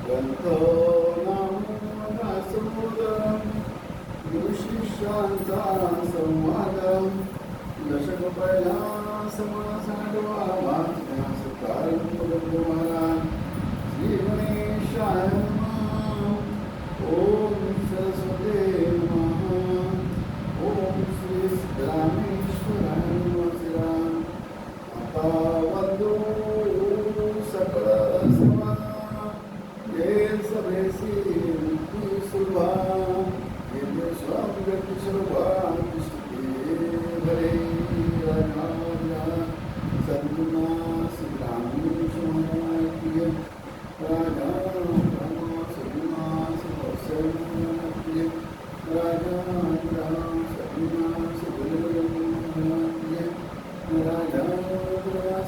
ग्रंथो नामोदासोदरम् गुरुशिष्यांचा संवाद दशक पहिला समास आठवा वाचण्यास प्रारंभ करतो महाराज. श्री गणेशाय नमः. ओम सरस्वते नमः. ओम श्री सिद्धरामेश्वराय नमः. आता वंदो सकळ समा ये सभेसी मुक्ती सुलभा ये स्वामी सुलभा हरे राजा सद्गुणा सिद्धरामेश्वराय राजा सद्गुणा सिद्धरामेश्वराय राजा सद्गुणा सिद्धरामेश्वराय राजा सद्गुणा सिद्धरामेश्वराय राजा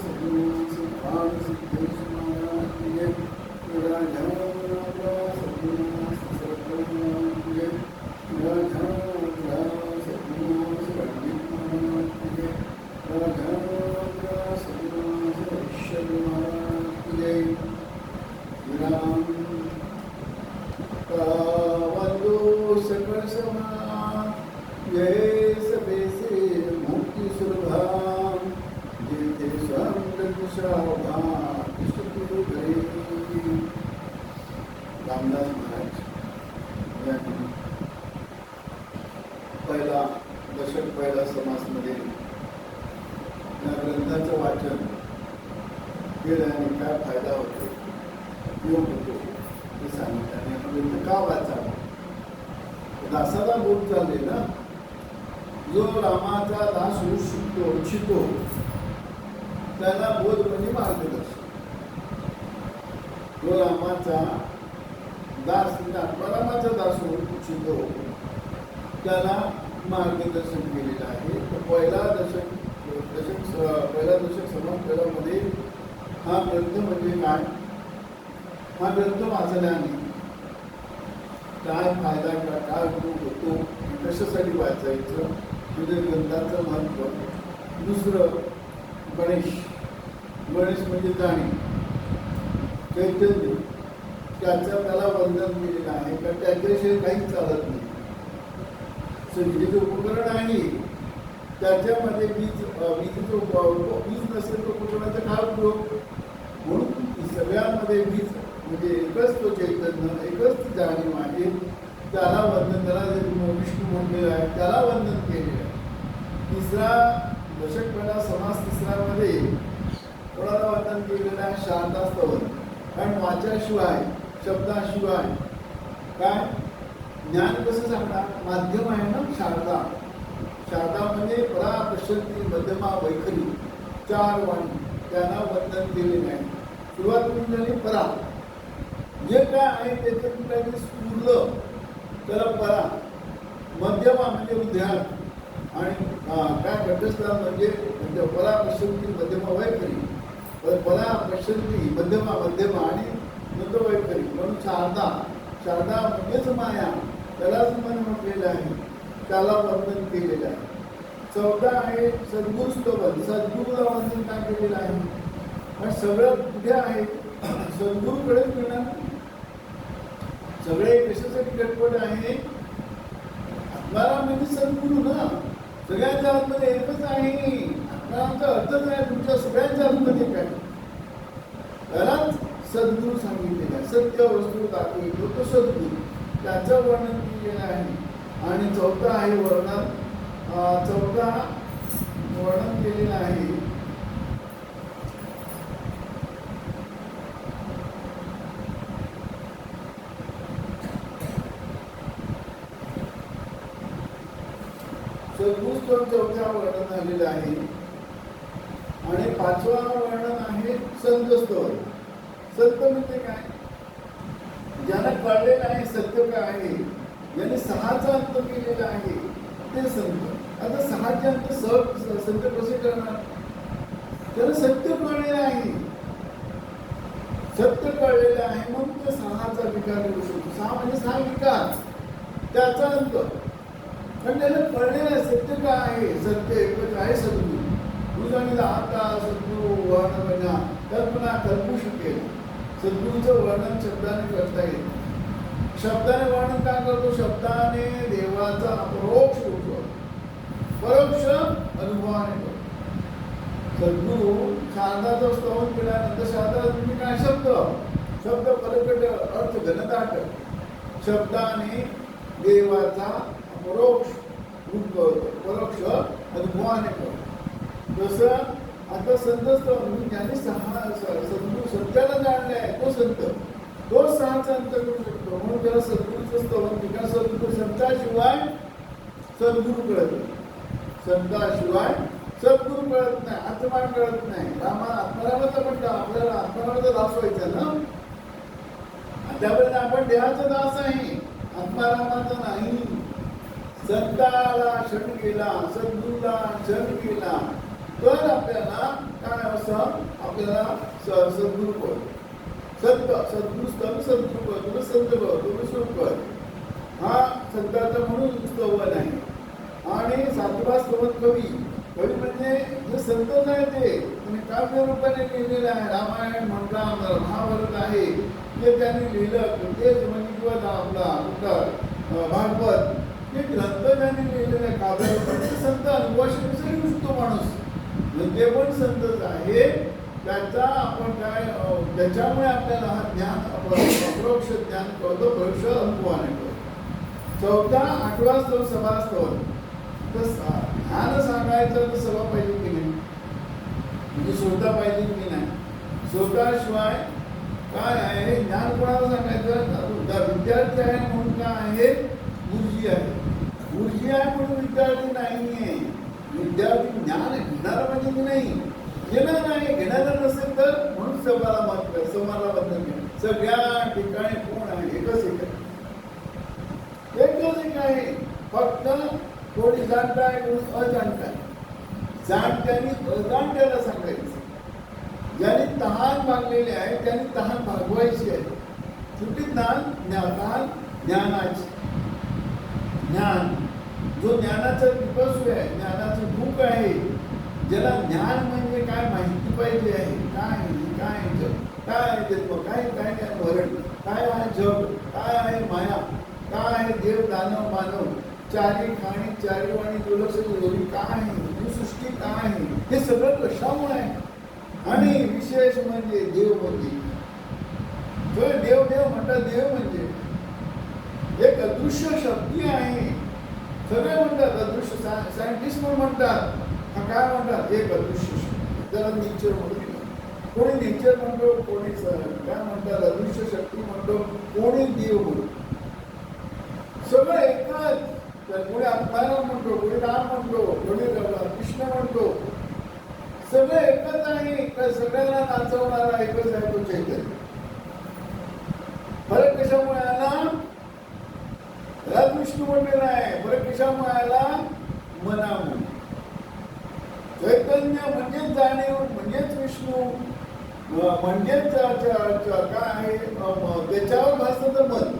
सद्गुणा सिद्धरामेश्वराय राजा रामदास महाराज यांनी पहिला दशक पहिला समासमध्ये या ग्रंथाचं वाचन केल्याने काय फायदा होतो, उपयोग होतो हे सांगितलं. हा ग्रंथ का वाचावा? दासाला बोध चालले ना, जो रामाचा दास होऊ इच्छितो त्याला बोध म्हणजे मार्गदर्शन. जो रामाचा दास रामाचा दास होऊ इच्छितो त्याला मार्गदर्शन केलेलं आहे. तर पहिला दशक समाजमध्ये हा ग्रंथ म्हणजे काय, हा ग्रंथ वाचल्याने काय फायदा काय उपयोग होतो, कशासाठी वाचायचं म्हणजे ग्रंथाचं महत्त्व. दुसरं गणेश म्हणजे जाणीव, चैतन्य, त्याला वंदन केलेलं आहे. कारण त्याच्याशिवाय काहीच चालत नाही. संगीताचे उपकरण आहे त्याच्यामध्ये वीज नसेल तर उपकरणाचा काय उपयोग. म्हणून सगळ्यामध्ये वीज म्हणजे एकच तो चैतन्य, एकच ती जाणीव आहे. त्याला वंदन, त्याला विष्णू म्हणलेलं आहे, त्याला वंदन केलेलं आहे. तिसरा दशक पहिला समास तिसऱ्यामध्ये कोणाला वंदन केलेलं आहे? शारदा स्तवन. कारण वाच्याशिवाय शब्दाशिवाय काय ज्ञान कसं सांगणार? माध्यम आहे ना शारदा. शारदा म्हणजे परा पश्यंती मध्यमा वैखरी चार वाणी, त्यांना वंदन केलेलं आहे. सुरुवात करून झाली परा, जे काय आहे त्याच्यातून काहीतरी स्फुरलं त्याला परा. मध्यमा म्हणजे उद्यान आणि काय घटस्थान म्हणजे परा पश्यंती मध्यमा वैखरी, परा पश्यंती मध्यमा आणि मध्य वैखरी म्हणून शारदा म्हणजेच माया, त्यालाच मन म्हटलेलं आहे, त्याला वंदन केलेलं आहे. चौथा आहे सद्गुरु स्तवन. सद्गुरूला वंदन काय केलेलं आहे? आणि सगळं कुठे आहे? सद्गुरूकडेच मिळणार. सगळे कशासाठी गटपट आहे? आत्माराम म्हणजे सद्गुरू ना. सगळ्यांच्या आतमध्ये एकच आहे. आत्मारामचा अर्थच आहे तुमच्या सगळ्यांच्या आतमध्ये काय, त्यालाच सद्गुरू सांगितलेला आहे. सत्य वस्तू दाखवितो तो सद्गुरू, त्याचं वर्णन केलेलं आहे. आणि चौथा आहे वर्णन केलेलं आहे सद्गुरूचं चौथ्या वर्णन झालेलं आहे. आणि पाचवा वर्णन आहे संत स्तवन. संत म्हणजे काय? ज्याला कळलेलं आहे सत्य काय आहे, ज्याने सहाचा अंत केलेला आहे ते संत. आता सहाचे अंत संत कसे करणार? त्याला सत्य कळलेलं आहे, सत्य कळलेलं आहे मग ते सहाचा विकार करू शकतो. सहा म्हणजे सहा विकार, त्याचा अंत. पण त्याला कळलेलं आहे सत्य काय आहे. सत्य एकच आहे सद्गुरू. गुरुजांनी आता सद्गुरू वर्णन कल्पना कल्पू शकेल सद्गुरूचं वर्णन शब्दाने करता येत नाही. शब्दाने वर्णन का करतो? शब्दाने देवाचा अपरोक्ष होतो, परोक्ष अनुभवाने करतो. सद्गुरू शारदाचं स्तवन केल्यानंतर शारदा तुम्ही काय शब्द परकट अर्थ घनदाट शब्दाने देवाचा अपरोक्ष रूप करतो, परोक्ष अनुभवाने करतो. जसं आता संत ज्याने सद्गुरू सत्याला जाणले आहे तो संत, तो सहाचा अंत करू शकतो. म्हणून त्याला सद्गुरूचं स्तवन ठिकाण सद्गुरू संताशिवाय सद्गुरू कळत नाही, संताशिवाय सद्गुरू कळत नाही, आत्मा कळत नाही. आत्मारामाचा पण आपल्याला आत्मारामाचा दास व्हायचा ना, त्यावेळेला आपण देहाचा दास आहे, आत्मारामाचा नाही. संताला क्षण केला, सद्गुरूला क्षण केला तर आपल्याला काय असं आपल्याला सद्गुरू कळतो. सद्गुरू स्तव सद्गुरू कळतो, संत कळतो, स्वरूप कळतो. हा संताचा म्हणून स्तवन आहे. आणि सातवा स्तवन कवी म्हणजे जे संत नाही ते काव्य रूपाने लिहिलेलं आहे. रामायण म्हणता महाभारत आहे ते त्यांनी लिहिलं, तेच म्हणजे किंवा आपला भागवत हे ग्रंथ ज्यांनी लिहिलेले काव्य रूपाने संत अनुभवाशी लिहू शकतो माणूस. ते पण संतच आहे. त्याचा आपण काय त्याच्यामुळे आपल्याला हा ज्ञान अपरोक्ष ज्ञान कळतो, परोक्ष अनुभवाने कळतो. चौथा आठवा स्तव सभास्तवन. तर ध्यान सांगायचं तर सभा पाहिजे की नाही, म्हणजे श्रोता पाहिजे की नाही. श्रोताशिवाय काय आहे ज्ञान कोणाला सांगायचं? विद्यार्थी आहे म्हणून काय आहे? गुरुजी आहे. गुरुजी आहे म्हणून विद्यार्थी नाहीये. विद्यार्थी ज्ञान घेणारा म्हणजे की नाही, घेणार नाही. घेणारा नसेल तर म्हणून सभाला मात्र समाला बंधन घ्या. सगळ्या ठिकाणी कोण आहे? एकच एक आहे. फक्त कोणी जाणताय कोणी अजाणताय. जाणत्याने अजाणत्याला सांगायचं. ज्यांनी तहान भागलेले आहे त्यांनी तहान भागवायची आहे. शेवटी तहान ज्ञानाची. ज्ञान जो ज्ञानाचा पिपासू आहे, ज्ञानाची भूक आहे, ज्याला ज्ञान म्हणजे काय माहिती पाहिजे आहे. काय जग, काय आहे तत्व, काय मरण, काय आहे जग, काय आहे माया, काय आहे देव दानव मानव, चारी खाणी चारी वाणी दुर्लक्ष जोडी काय आहे, ही सृष्टी काय आहे, हे सगळं कशामुळे आहे. आणि विशेष म्हणजे देव म्हणजे देव म्हणतात. देव म्हणजे एक अदृश्य शक्ती आहे. सगळे म्हणतात अदृश्य, सायंटिस्ट पण म्हणतात. हा काय म्हणतात? एक अदृश्य शक्ती. त्याला नेचर म्हणतो. कोणी नेचर म्हणतो, कोणी काय म्हणतात अदृश्य शक्ती म्हणतो, कोणी देव म्हणतो. सगळं एकच. कोणी आत्माराम म्हणतो, कोणी राम म्हणतो, कोणी कृष्ण म्हणतो. सगळं एकच आहे. सगळ्यांना नाचवणारा एकच आहे तो चैतन्य. फरक कशामुळे आला? विष्णू म्हणलेला आहे. फरक कशामुळे आला? मनामुळे. चैतन्य म्हणजेच जाणीव, म्हणजेच विष्णू, म्हणजेच काय आहे त्याच्यावर भासतं तर मन.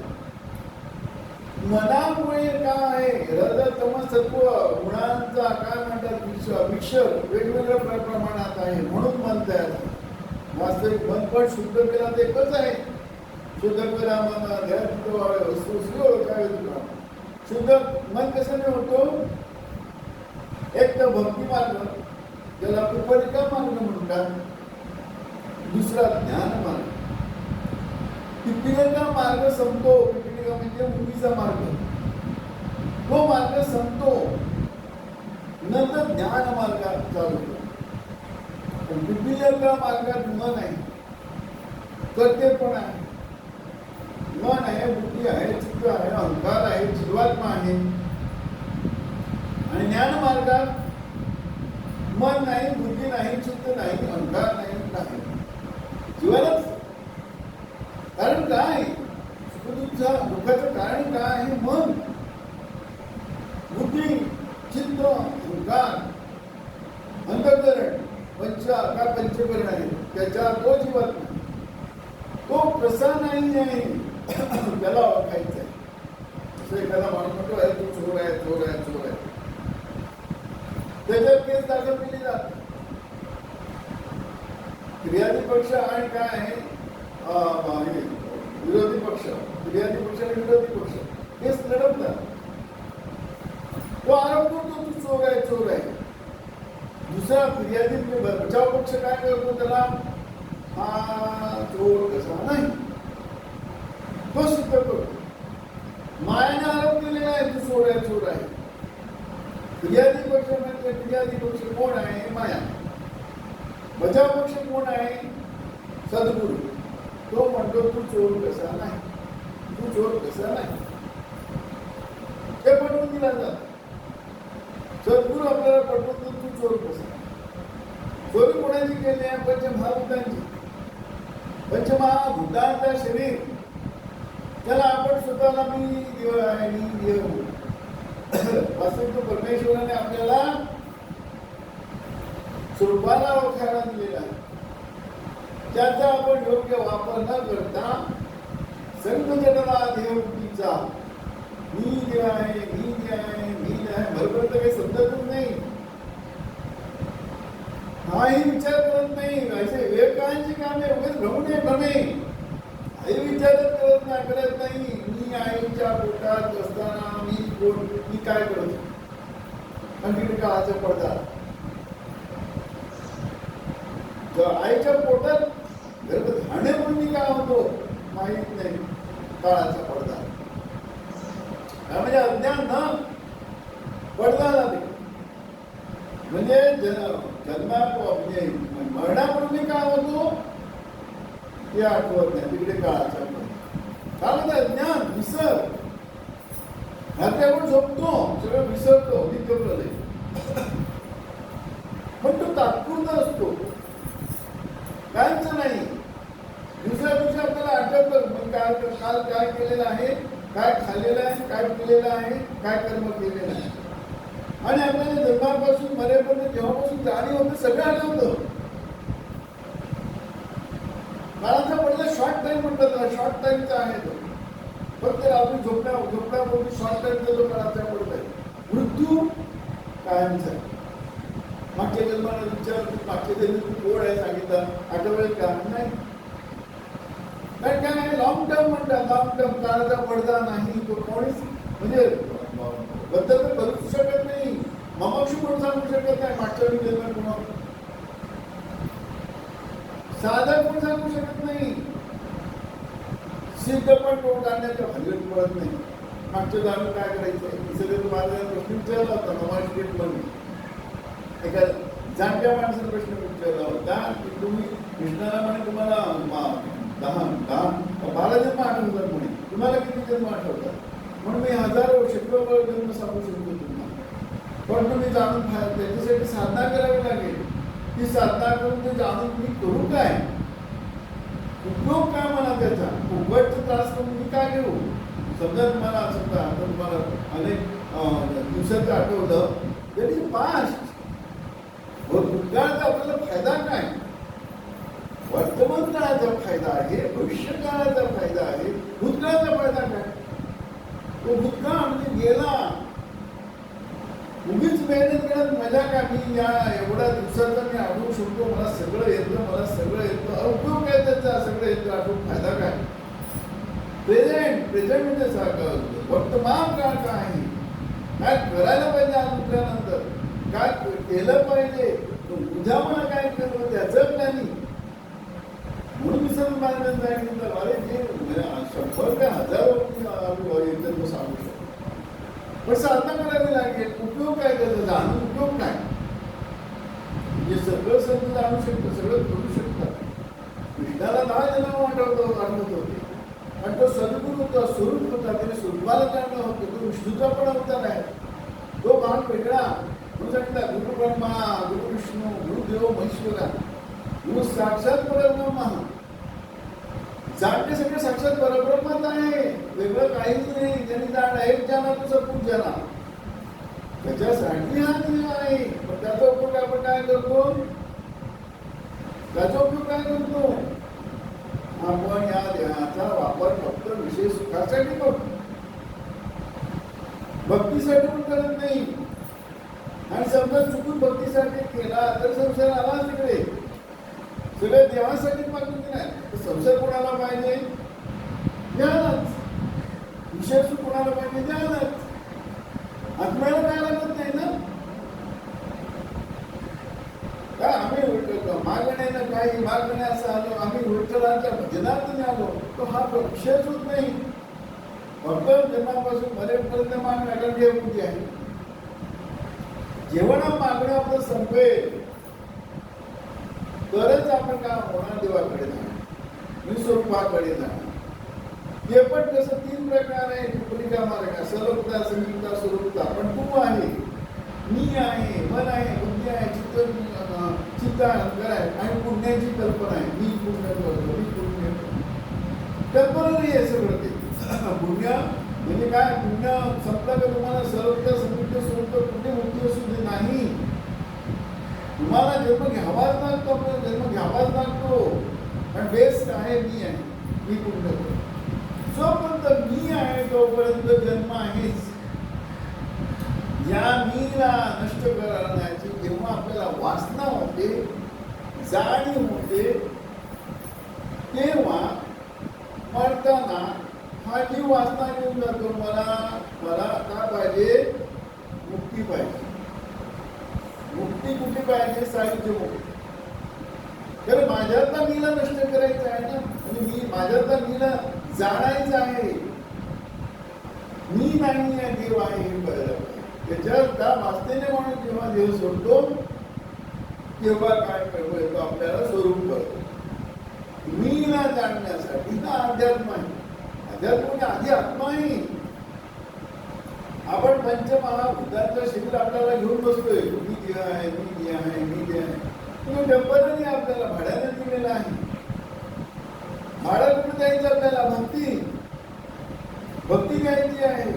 मनामुळे काय आहे? रज तम सत्व गुणांचा काय म्हणतात मिक्सर वेगवेगळ्या प्रमाणात आहे म्हणून मन तयार आहे. वास्तविक मन पण शुद्ध केला तर एकच आहे. शुद्ध करा मन काय शुद्ध मन कशाने होतो? एक तर भक्ती मार्ग, ज्याला उपरिका मार्ग म्हणतात. दुसरा ज्ञान मार्ग. पिपिलिका मार्ग संपतो. पिपिलिका म्हणजे मुलीचा मार्ग. तो मार्ग संपतो, नंतर ज्ञान मार्ग चालू होतो. पण पिपिलिका मार्गात मन आहे, कर्तेपण आहे, मन आहे, बुद्धी आहे, चित्त आहे, अहंकार आहे, जीवात्मा आहे. आणि ज्ञान मार्गात मन नाही, बुद्धी नाही, चित्त नाही, अहंकार नाही, जीवालाच. कारण काय? दुःखाचं कारण काय आहे? मन, बुद्धी, चित्त, अहंकार, अंतःकरण, पंचकरण आहे. त्याच्या तो जीवात्मा, तो कसा नाही आहे त्याला ओळखायचं आहे. असं एखादा माणूस म्हणतो आहे तो चोर आहे, चोर आहे, चोर आहे. त्याच्यात केस दाखल केली जाते. क्रियाधी पक्ष आणि काय आहे हे विरोधी पक्ष, फिर्यादी पक्ष आणि विरोधी पक्ष हेच लढवतात. तो आरोप करतो तू चोर आहे चोर आहे. दुसरा फिर्यादी म्हणजे बचाव पक्ष काय करतो, त्याला हा चोर कसा नाही तो सिद्ध करतो. मायाने आरोप केलेला आहे तू चोर आहे चोर आहे. फिर्यादी पक्ष म्हणजे फिर्यादी पक्ष कोण आहे, माया. बचाव पक्ष कोण आहे, सद्गुरू. तो म्हणतो तू चोर कसा नाही, तू चोर कसा नाही. ते पटवून दिला जात. सद्गुरू आपल्याला पटवतो तू चोर कसा. चोरी कोणाची केली आहे, पंचमहाभूतांची. पंचमहाभूतांचा शरीर, त्याला आपण स्वतःला मी देव आहे, मी देव. वास्तविक तो परमेश्वराने आपल्याला स्वरूपाला ओळखायला दिलेला आहे. त्याचा आपण योग्य वापर न करता संकटला देवबुद्धीचा मी देव आहे, मी देव आहे, मी देव आहे बरोबर तर काही समजतच नाही. हाही विचार करत नाही. असे विवेकांची कामे उगेच भ्रमणे भ्रमे. आई विचारच करत नाही. मी आईच्या पोटात असताना मी कोण, मी काय करत आणि काळाचा पडदा. आईच्या पोटात गर्भधारणेपूर्वी काय होतो माहित नाही. काळाचा पडदा म्हणजे अज्ञान न पडदा लागेल. म्हणजे म्हणजे मरणापूर्वी काय होतो ते आठवत नाही. तिकडे काळाचा पडदा. कारण अज्ञान विसर. रात्री आपण झोपतो, सगळं विसरतो, नित्य प्रलय. पण तो तात्पुरता असतो, कायच नाही. दुसऱ्या दिवशी आपल्याला आठवतं मग काल काय केलेलं आहे, काय खाल्लेलं आहे, काय पिलेलं आहे, काय कर्म केलेलं आहे. आणि आपल्याला जन्मापासून मरेपर्यंत जेव्हापासून जाणीव होतं सगळं आठवतं. काळाचा पडदा शॉर्ट टाइम म्हणतात, शॉर्ट टाइमचा आहे तो. फक्त आपण झोपण्यापूर्वी शॉर्ट टाइमचा जो काळाचा पडदा आहे. मृत्यू कायमचा आहे. मागच्या जन्माला विचार, मागच्या जन्मी कोण आहे सांगितलं आठवलं का नाही. काय लॉंग टर्म म्हणतात. लॉंग टर्म काळाचा पडदा नाही. तो कोणीच म्हणजे बद्दल करूच शकत नाही. ममाक्षी पण सांगू शकत नाही मागच्या जन्मात कोणा. साधक पण सांगू शकत नाही. सिद्ध पण तोड काढण्याच्या भानगडीत पडत नाही. मागच्या जन्मी काय करायचं सगळं तुम्हाला प्रश्न विचारला होता ममाक्षी म्हणून. एका जाणत्या माणसाने प्रश्न विचारला होता की तुम्ही कृष्णाला म्हणे तुम्हाला 12 जन्म आठवतात म्हणे, तुम्हाला किती जन्म आठवतात. म्हणून मी हजारो शेकडो जन्म सांगू शकतो तुम्हाला. पण तुम्ही जाणून त्याच्यासाठी साधना करावी लागेल. ती साधना करून ते जाणून मी करू काय, उपयोग काय मला त्याचा, उभटचा त्रास करून मी काय घेऊ. समजा तुम्हाला समजा आता तुम्हाला अनेक दिवसाचं आठवलं तरी पास्ट. भूतकाळाचा आपल्याला फायदा काय, वर्तमान काळाचा फायदा आहे, भविष्य काळाचा फायदा आहे. भूतकाळाचा फायदा काय, तो भूतकाळ म्हणजे गेला. उगीच मेहनत करत मजा का, मी या एवढ्या दिवसाचा मी आठवू शकतो, मला सगळं येतं, मला सगळं येतं. उपयोग काय त्याचा, सगळं येतं आठवून फायदा काय. प्रेझेंट म्हणजे वर्तमान काळ काय आहे, काय करायला पाहिजे आज उठल्यानंतर, काय केलं पाहिजे, उद्या मला काय केलं त्याचं प्लॅनिंग. म्हणून मी सर्व मार्गदर्शन सांगितलं. अरे जे 100 काय हजारो एकदम सांगू शकतो. पण साधना करावी लागेल. उपयोग काय त्याचा, जाणून उपयोग काय. म्हणजे सगळं संत जाणू शकतं, सगळं करू शकतात. कृष्णाला 10 जन्म आठवत होते आणि तो सद्गुरू होता, स्वरूप होता. त्याने स्वरूपाला जाणलं होतं. तो विष्णूचा पण अवतार आहे. तो भाग वेगळा म्हणून सांगितला. गुरु ब्रह्मा, गुरु विष्णू, गुरुदेव महेश्वरा, गुरु साक्षात परब्रह्म. जाणते सगळे साक्षात परब्रह्मच आहे, वेगळं काहीच नाही. ज्यांनी जाण एक जाणा तो सपूत जाणा. त्याच्यासाठी हा देव आहे. पण त्याचा उपयोग आपण काय करतो, त्याचा उपयोग काय करतो, आपण या देहाचा वापर फक्त विशेष सुखासाठी करतो, भक्तीसाठी पण करत नाही. आणि समजा चुकून भक्तीसाठी केला तर संसार आला तिकडे. सगळ्या देवासाठी मागून नाही. संसार कोणाला पाहिजे? ज्ञानच. विषय सुख कोणाला पाहिजे? ज्ञानच. आत्म्याला काय लागत नाही ना. काय आम्ही मागण्यानं काही मागण्या असं आलो, आम्ही विठ्ठलाच्या भजनात आलो, तो हा विषयच होत नाही. फक्त जन्मापासून मरेपर्यंत मागण्या अगदी होती आहे. जेव्हा मागणं आपलं संपेल तरच आपण काय होणार? देवाकडे जाणार, निस्वरूपाकडे जाणार. हे पण कसं 3 प्रकार आहे. कुपलिका मार्ग, सलोकता, संयुक्ता, स्वरूपता. पण तू आहे, मी आहे, मन आहे, बुद्धी आहे, चित्त अहंकार आहे आणि पुण्याची कल्पना आहे. मी पुण्य करतो, मी पुण्य टेम्पररी आहे सगळं ते. पुण्य म्हणजे काय? पुण्य संपलं का तुम्हाला सलोकता, संयुक्त, स्वरूपता कुठे मुक्ती असू दे नाही. तुम्हाला जन्म घ्यावाच लागतो, आपल्याला जन्म घ्यावाच लागतो. पण बेस्ट आहे मी आहे, मी पुण्य करतो. जोपर्यंत मी आहे तोपर्यंत जन्म आहेच. या मीला नष्ट करण्याची जेव्हा आपल्याला वासना होते, जाणीव होते, तेव्हा मरताना हा जीव वासना घेऊन जातो. मला काय पाहिजे? मुक्ती पाहिजे. मुक्ती कुठे पाहिजे? साहित्य मुक्ती. तर माझ्यातला मीला नष्ट करायचं आहे ना, म्हणजे मी माझ्यातला मीला जाणायचं आहे. मी नाही आहे, देव आहे हे कळलं. त्याच्यात त्या वाचलेले म्हणून जेव्हा देव सोडतो तेव्हा काय करतो? आपल्याला स्वरूप करतो. मीला जाणण्यासाठी ना अध्यात्म आहे. अध्यात्म म्हणजे आधी आत्मा आहे. आपण पंचमहाभूतांचं शिबिर आपल्याला घेऊन बसतोय. मी जे आहे, मी जे आहे, मी जे आहे. तुम्ही डब्बाने आपल्याला भाड्याने दिलेला आहे. भाडं कुठे द्यायचं आपल्याला? भक्ती द्यायची आहे.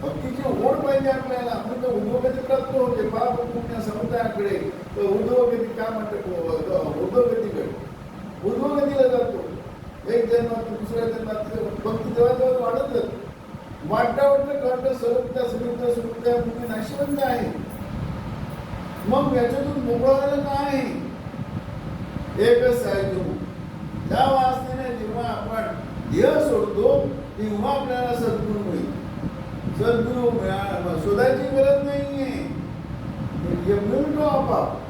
भक्तीची ओढ पाहिजे आपल्याला. म्हणजे उद्योगती प्राप्त होते. पाप पुण्य समुदायाकडे उद्योगती काय म्हणतात? उद्योगतीला जातो. एक जन्मात दुसऱ्या जन्मात भक्ती देवाजवळ वाढत जातो. वाटता कळतं स्वरूपता, स्वरूपता, स्वरूपता तुम्ही नाशिवंत आहे. मग याच्यातून मोकळायला काय? एकच आहे तो. त्या वासनेने जेव्हा आपण देह सोडतो तेव्हा आपल्याला सद्गुरू मिळेल. सद्गुरू शोधायची गरज नाहीये, मिळतो आपोआप.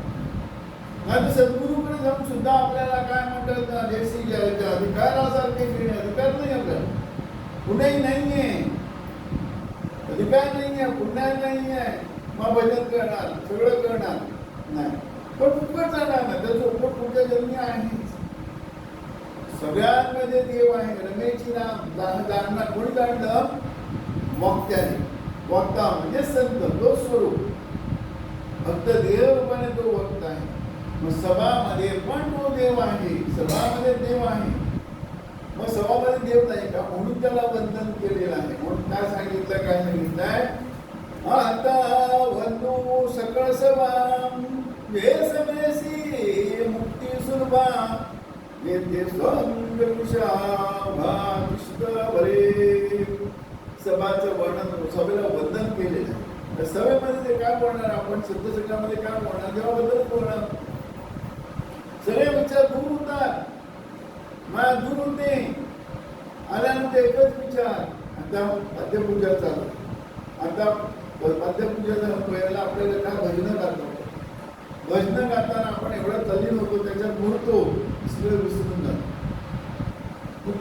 नाही सद्गुरूकडे जाऊन सुद्धा आपल्याला काय म्हणतात? जैसी घ्यायच्या अधिकारासारखे घेणे अधिकार नाही आपल्याला. पुण्याही नाहीये, अधिकार नाहीये, पुण्य नाहीये. मग भजन करणार, सगळं करणार नाही, पण उपकार जाणार नाही. त्याचं उपकार पुढच्या जन्मी आहे. सगळ्यांमध्ये देव आहे. रमेशची नाम जाणणार कोणी जाणलं? वक्त्याने. वक्ता म्हणजे संत, तो स्वरूप. फक्त देव रूपाने तो वक्ता आहे. मग सभामध्ये पण तो देव आहे. सभामध्ये देव आहे. मग सभामध्ये देव नाही का? म्हणून त्याला वंदन केलेलं आहे. म्हणून काय सांगितलं? काय सांगितलंय? आता वंदू सकळ सभा वेसमेसी मुक्ती सुलभा येथे संगुषा भरे. सभाचं वर्णन, सभेला वंदन केलेलं आहे. सभेमध्ये ते काय बोलणार? आपण सत्यसंगामध्ये काय बोलणार? देवाबद्दल बोलणार. सगळे विचार दूर होतात, मला दूर होते. आल्यानंतर एकच विचार. आता मध्यपूजा चालू. आता मध्यपूजेचा पहिला आपल्याला काय भजन गातो. भजन गाताना आपण एवढा तल्लीन होतो, त्याच्यात मुहूर्तो सगळं विसरून जातो.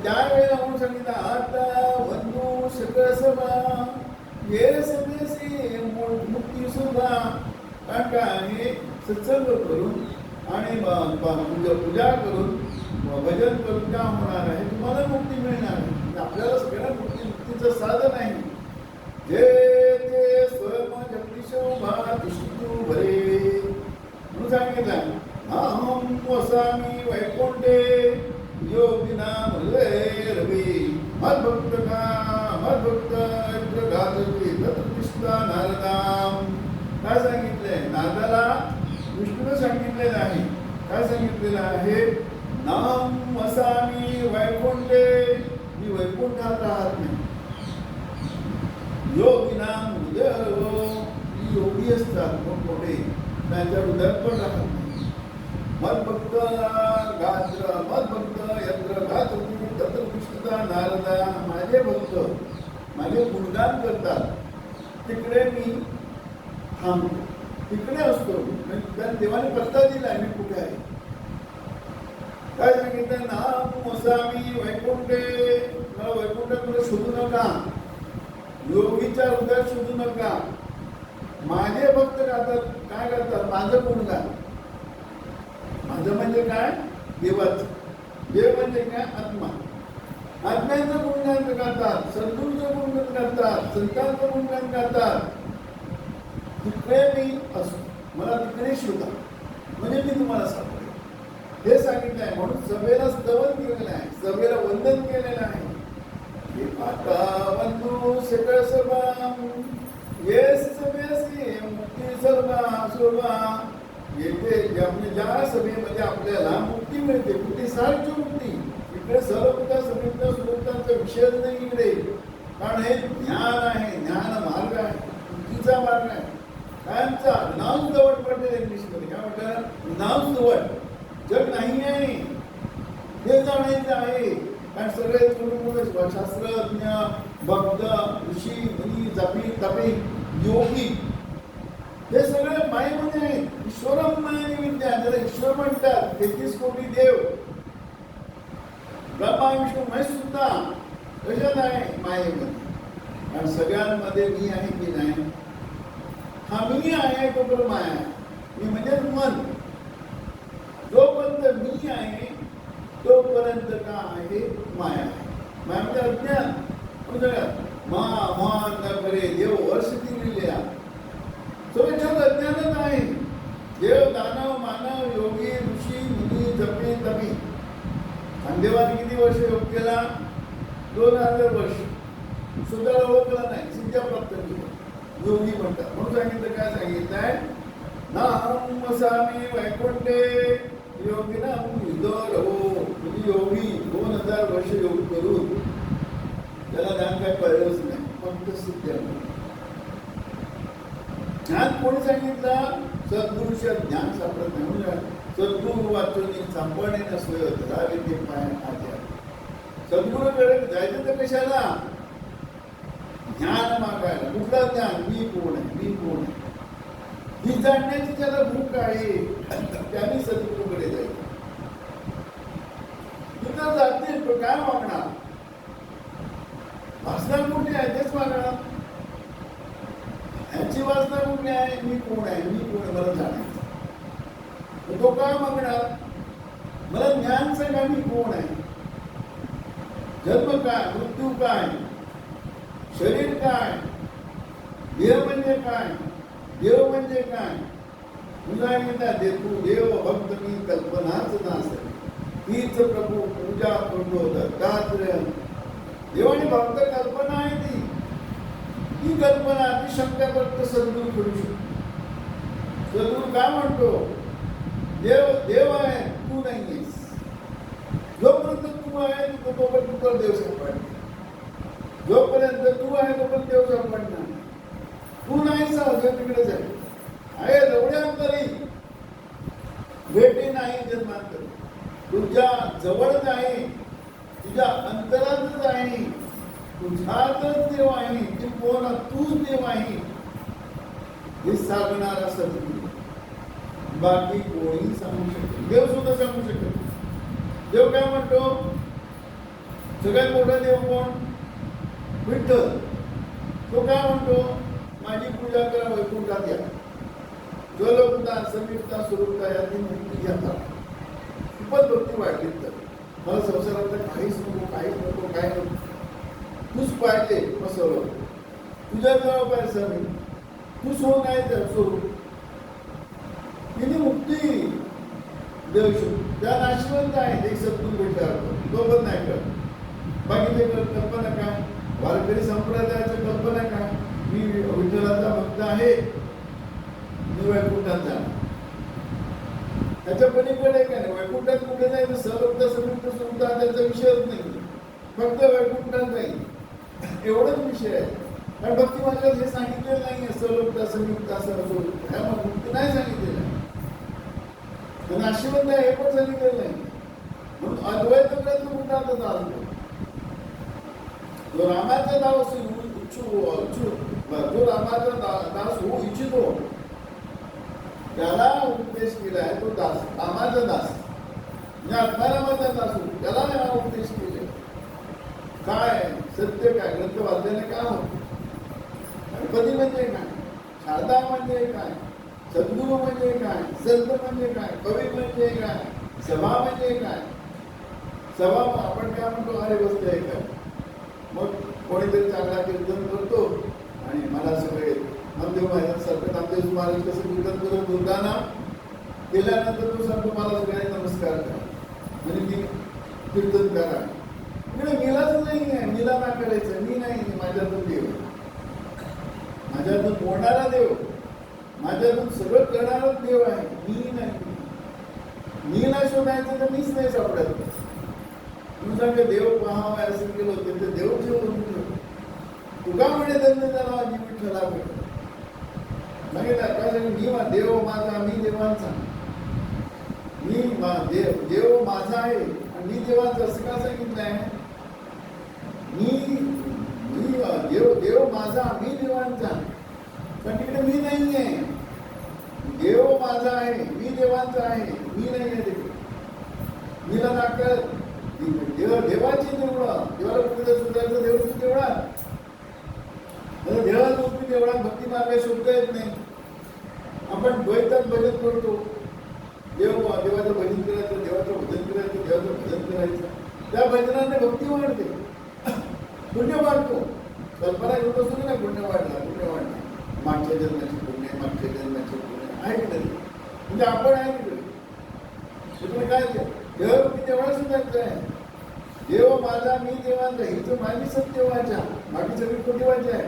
त्यावेळेला आपण सांगितलं आता वंदू सकळ सभा येसमेसी मुक्ती सुलभा. कारण काय? हे सत्संग करून आणि पूजा करून भजन करून काय होणार आहे? तुम्हाला मुक्ती मिळणार आहे. आपल्याला सगळ्यांना मुक्तीचं साधन आहे. जे ते स्वयं जगदीशोभा तिष्ठू भरे म्हणून सांगितलं. अहं वसामी वैकुंठे योगिना मल्ले रवी मद्भक्त प्रतिष्ठा नारदाम. काय सांगितलंय? नारदाला विष्णूने सांगितलेलं आहे. काय सांगितलेलं आहे? नाम वसामी वैकुंठे. मी वैकुंठात राहत नाही. योगिनाम योगी असतात मग मोठे, त्यांच्या हृदयात पण राहत नाही. मद्भक्त गात्र मद्भक्त यंत्र नारदा माझे भक्त माझे गुणगान करतात तिकडे मी थांबतो, तिकडे असतो. कारण देवाने पत्ता दिला मी कुठे आहे. काय सांगितलं, नाम वसामी वैकुंठे, मला वैकुंठात मला शोधू नका, योगीच्या हृदयात शोधू नका. माझे भक्त करतात काय करतात, माझं गुणगान. माझं म्हणजे काय, देवाचं. देव म्हणजे काय, आत्मा. आत्म्यांचं गुणगान करतात, सद्गुरूचं गुणगान करतात, संतांचं गुणगान करतात. तिकडे मी असतो, मला तिकडे शोधा म्हणजे मी तुम्हाला सापडेल हे सांगितलं आहे. म्हणून सभेला स्तवन केलेलं आहे, सभेला वंदन केलेलं आहे. आता वंदू सकळ सभा येस सभेसी मुक्ती सर्वा शोभा. येथे ज्या सभेमध्ये आपल्याला मुक्ती मिळते, कुठे सारखी मुक्ती. इकडे सर्वता सभेतल्या स्वरूपांचा विषयच नाही इकडे. कारण हे ज्ञान आहे, ज्ञान मार्ग आहे, मुक्तीचा मार्ग आहे. कायमचा नाव जवळ पडलेलं इंग्लिशमध्ये काय म्हणतात, नाव जवळ. जग नाही आहे हे जाणायचं आहे. कारण सगळे कुठे शास्त्रज्ञ भक्त ऋषी मुनी जपी तपी योगी हे सगळे मायेमध्ये आहेत. ईश्वरम मायेने विद्या, ज्याला ईश्वर म्हणतात. 33 कोटी देव, ब्रह्मा विष्णू महेश सुद्धा कशात आहे, मायेमध्ये. कारण सगळ्यांमध्ये मी आहे की नाही, हा मी आहे तो पण माया आहे. मी म्हणजे मन. जोपर्यंत मी आहे तोपर्यंत का आहे, माया आहे. माया म्हणजे अज्ञान. महान करे देव वर्ष दिलेल्या सगळ्यात अज्ञानच आहे. देव दानव मानव योगी ऋषी मुनी जपी तपी. आणि देवाने किती वर्ष योग केला, 2000 वर्ष. स्वतःला ओळखला नाही, सिद्ध्या प्राप्त केली, योगी म्हणतात. म्हणून सांगितलं, काय सांगितलंय, नाम वसामी वैकुंठे योगिनाम विदोरहो. म्हणजे योगी 2000 वर्ष योग करून त्याला ज्ञान काय कळलंच नाही, फक्त सिद्ध्या. ज्ञान कोणी सांगितलं, सद्गुरूच्या ज्ञान सापडत नाही. म्हणजे सद्गुरू वाचून संपणे नसोय रावे ते पाय आज्ञा. सद्गुरूकडे जायचं तर कशाला, ज्ञान मागायला. कुठलं ज्ञान, मी कोण आहे, मी कोण आहे ही जाणण्याची ज्याला भूक आहे त्यांनी सद्गुरूकडे जायचं. तिथं जातील तो काय मागणार, वासना कुठे आहे तेच मागणार. ह्याची वासना कुठली आहे, मी कोण आहे, मी कोण आहे मला जाणायचं. तो काय मागणार, मला ज्ञान सांगा मी कोण आहे. जन्म काय, मृत्यू काय, शरीर काय, देह म्हणजे काय, देव म्हणजे काय. तुला तू देव भक्त मी कल्पनाच नासे. हीच प्रभू पूजा करतो दत्तात्रय. देवाने भक्त कल्पना आहे ती कल्पना ती शंका फक्त सद्गुरू करू शकतो. सद्गुरू काय म्हणतो, देव देव आहे, तू नाहीयेस. जोपर्यंत तू आहे तोपर्यंत तुला देव सापडणार. जोपर्यंत तू आहे तोपर्यंत देव सापडणार. तू नाही देव तिकडेच आहे जवळ्यांतरी भेटी नाही जन्मांतरी. तुझ्या जवळच आहे, तुझ्या अंतरातच आहे, तुझ्यातच देव आहे. ती कोण, तूच देव आहे हे सांगणारा सद्गुरू. बाकी कोणी सांगू शकत, देव सुद्धा सांगू शकत. देव काय म्हणतो, सगळ्यात मोठा देव कोण, विठ्ठल. तो काय म्हणतो, माझी पूजा करा, वैकुंठात या. जलवता समीपता स्वरूपता या तीन मुक्ती घेतात. खूपच भक्ती वाढली. तर मला संसारात काहीच नको, काहीच नको, काय नको, तूच पाहिजे मग तुझ्या जवळ पाहिजे मी, तू सोड नाही स्वरूप. तिने मुक्ती देऊ शकतो. त्या नाशिवंत आहे एक सद्गुरू भेटला, तो पण नाही करत. बाकी ते कल्पना काय, वारकरी संप्रदायाची कल्पना काय, मी विठ्ठलाचा भक्त आहे, मी वैकुंठात जाणार. त्याच्या पलीकडे काय नाही. वैकुंठात कुठे नाही तर सर्वता समुद्र सुद्धा त्याचा विषयच नाही, फक्त वैकुंठात नाही एवढंच विषय आहे. कारण भक्ती मार्गात हे सांगितलेलं नाही आहे, सर्वता समुद्र सर्वस्वरूप ह्यामध्ये मुक्ती नाही सांगितलेलं आहे. नाशिवंत आहे हे पण सांगितलेलं नाही. म्हणून अद्वैत प्रयत्न कुठं आता चालतो. जो रामाचा दास जो रामाचा दास होऊ इच्छितो त्याला उपदेश केलाय तो दास, रामाचा दास म्हणजे आत्मारामाचा दास होतो त्याला हा उपदेश केले. काय सत्य काय ग्रंथ वाचल्याने काय होतं? गणपती म्हणजे काय, शारदा म्हणजे काय, सद्गुरू म्हणजे काय, संत म्हणजे काय, कवी म्हणजे काय, सभा म्हणजे काय. सभा आपण काय म्हणतो, अरे बसते आहे काय. मग कोणीतरी चांगला कीर्तन करतो आणि मला सगळे नामदेव महाराजांसारखं नामदेव महाराज कसं कीर्तन करत दुर्गाना केल्यानंतर तो सांगतो मला सगळ्यांनी नमस्कार करा म्हणजे मी कीर्तन करा. मीलाच नाही आहे, मीला ना करायचं, मी नाही, माझ्यातून देव, माझ्यातून बोलणारा देव, माझ्यातून सगळं करणारा देव आहे, मी नाही. मीला शोधायचं तर मीच नाही सापडत. म्हणून सांगते देव पाहावा असं केलं होतं ते देव ठेवून तुका म्हणे धन्य झाला मी विठ्ठला भेट सांगितलं. मी देव माझा मी देवांचा, मी देव माझा आहे आणि मी देवांचा असं का सांगितलं आहे. मी देव माझा मी देवांचा, पण तिकडे मी नाही आहे. देव माझा आहे मी देवांचा आहे, मी नाही आहे तिकडे. मीला दाखल देवाची देवळं, देवाला कुठे सुधारायचं देवाची देवळा देवाला तुम्ही देवळा भक्ती मार्ग शोधता येत नाही. आपण द्वैतात भजन करतो, देवाचं भजन करायचं, देवाचं भजन करायचं, देवाचं भजन करायचं. त्या भजनाने भक्ती वाढते, पुण्य वाढतो. कल्पना घेऊन बसून नाही पुण्य वाढला. मागच्या जन्माची पुण्य, मागच्या जन्माची पुण्य आहे की नाही. म्हणजे आपण आहे तिकडे काय देव मी देवळा सुधारचं आहे. देव माझा मी देवांचा, ही तर माझी सत्य वाचा, बाकी सगळी खोटी वाचा आहे.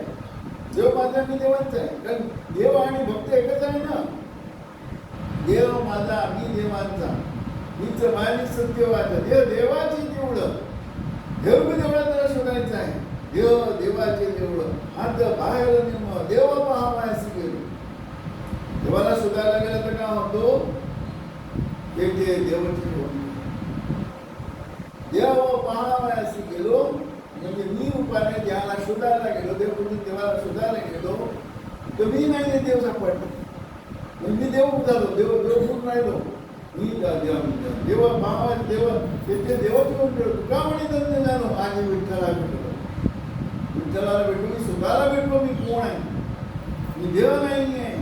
देव माझा मी देवांचा आहे, कारण देव आणि भक्त एकच आहे ना. देव माझा मी देवांचा, हीच माझी सत्य वाचा. देवाची देवळं, देव मी देवळा त्याला शोधायचं आहे. देवाचे देवळं आता बाहेर देव पाहावयास गेलो. देवाला शोधायला गेलं तर काय होतो, ते देवाचे देव पाहावयास गेलो म्हणजे मी उपाने देवाला शोधायला गेलो. देवाला शोधायला गेलो तर मी नाही देव सापडला. म्हणजे मी देव झालो, देव म्हणून राहिलो. मी देव पाहावा ते देवाची म्हणून गेलो. तुका म्हणे धन्य झालो आणि विठ्ठला भेटलो. विठ्ठलाला भेटलो, मी स्वतःला भेटलो. मी कोण आहे, मी देव नाही आहे.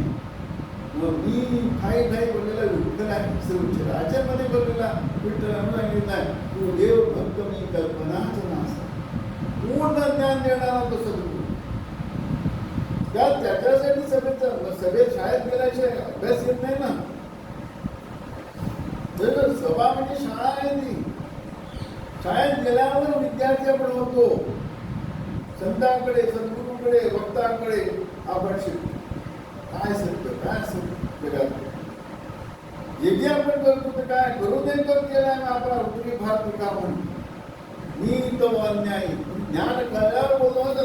मी काही बोललेला विठ्ठल आहे. राज्यामध्ये बोललेला विठ्ठल सांगितला तू देव भक्त मी कल्पनाच नास, पूर्ण ज्ञान देणारा तो सद्गुरू. त्याच्यासाठी सगळे शाळेत गेल्याशिवाय अभ्यास येत नाही ना. सभा म्हणजे शाळा आहे ती. शाळेत गेल्यावर विद्यार्थी आपण होतो. संतांकडे, सद्गुरूकडे, वक्तांकडे आपण शिकतो. काय सत्य काय सत्य जे आपण करतो ते काय करू दे तर केला ना आपला उत्तरी भाग तुका म्हणून मी तव अन्यायी. ज्ञान कळल्यावर बोलवत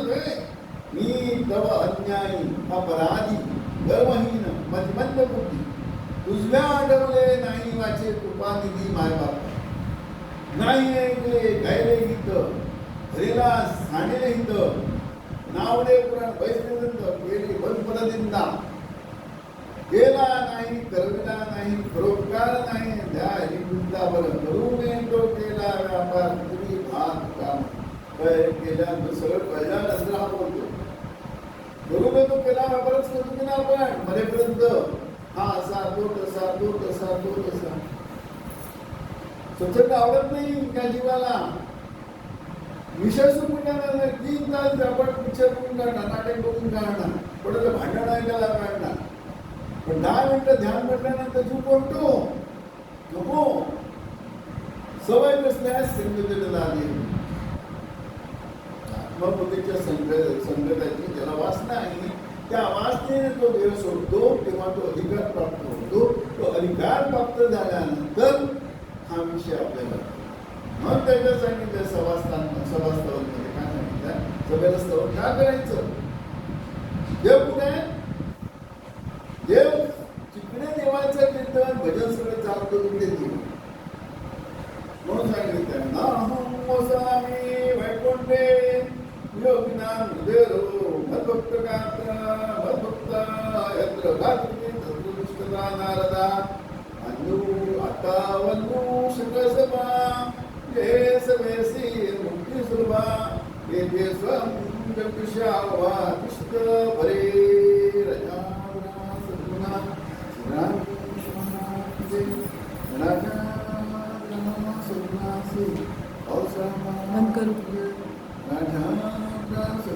मी तव अन्यायी अपराधी गर्वहीन मतिमंद बुद्धी तुझ्या आढळले नाही वाचे कृपानिधी माय बाप. नाही ऐकले गायले गीत हरीला सांडले हित नावडे पुराण वैष्णवंत केली वनपरदिंदा. केला नाही करविला नाही परोपकार नाही द्या वृंदावर करून तो केला व्यापार तुम्ही भात काम केल्यानंतर सगळं कळल्यानंतर हा बोलतो करून तो केला व्यापारच करतो की ना आपण मरेपर्यंत हा असा तो तसा तो तसा तो तसा. स्वच्छता आवडत नाही त्या जीवाला. विषय सुरू करणार 3 तास आपण पिक्चर बघून काढणार, नाटक बघून काढणार, पुढे भांडण ऐकायला काढणार. पण 10 मिनिटं ध्यान म्हटल्यानंतर तू कोणतो नको. सवय कसल्यास संगतीला आली. आत्मबुद्धीच्या संगताची ज्याला वासना आहे त्या वासनेने तो देव सोडतो तेव्हा तो अधिकार प्राप्त होतो. तो अधिकार प्राप्त झाल्यानंतर हा विषय आपल्याला मग त्याच्या सांगितलं सभास्थानामध्ये काय सांगितलं सभेला स्तवन का करायचं. देव कुठे आहे. देव तिकडे देवाचं कीर्तन भजन सगळं चालतो तिकडे देव म्हणून सांगितलं ना. स्वामी वैकुंठे योगिनां हृदयरो मद्भक्तगात्र मद्भक्ता यत्र भाति तत्र दुष्टता नारदा अन्नु आता वन्नु सकसमा ये सवेसी मुक्ति सुलभा ये जे स्वं जगदीशावा कृष्ण भरे रजा सद्गुणा राम राजा सद्गुणा से और बंद करो. राजा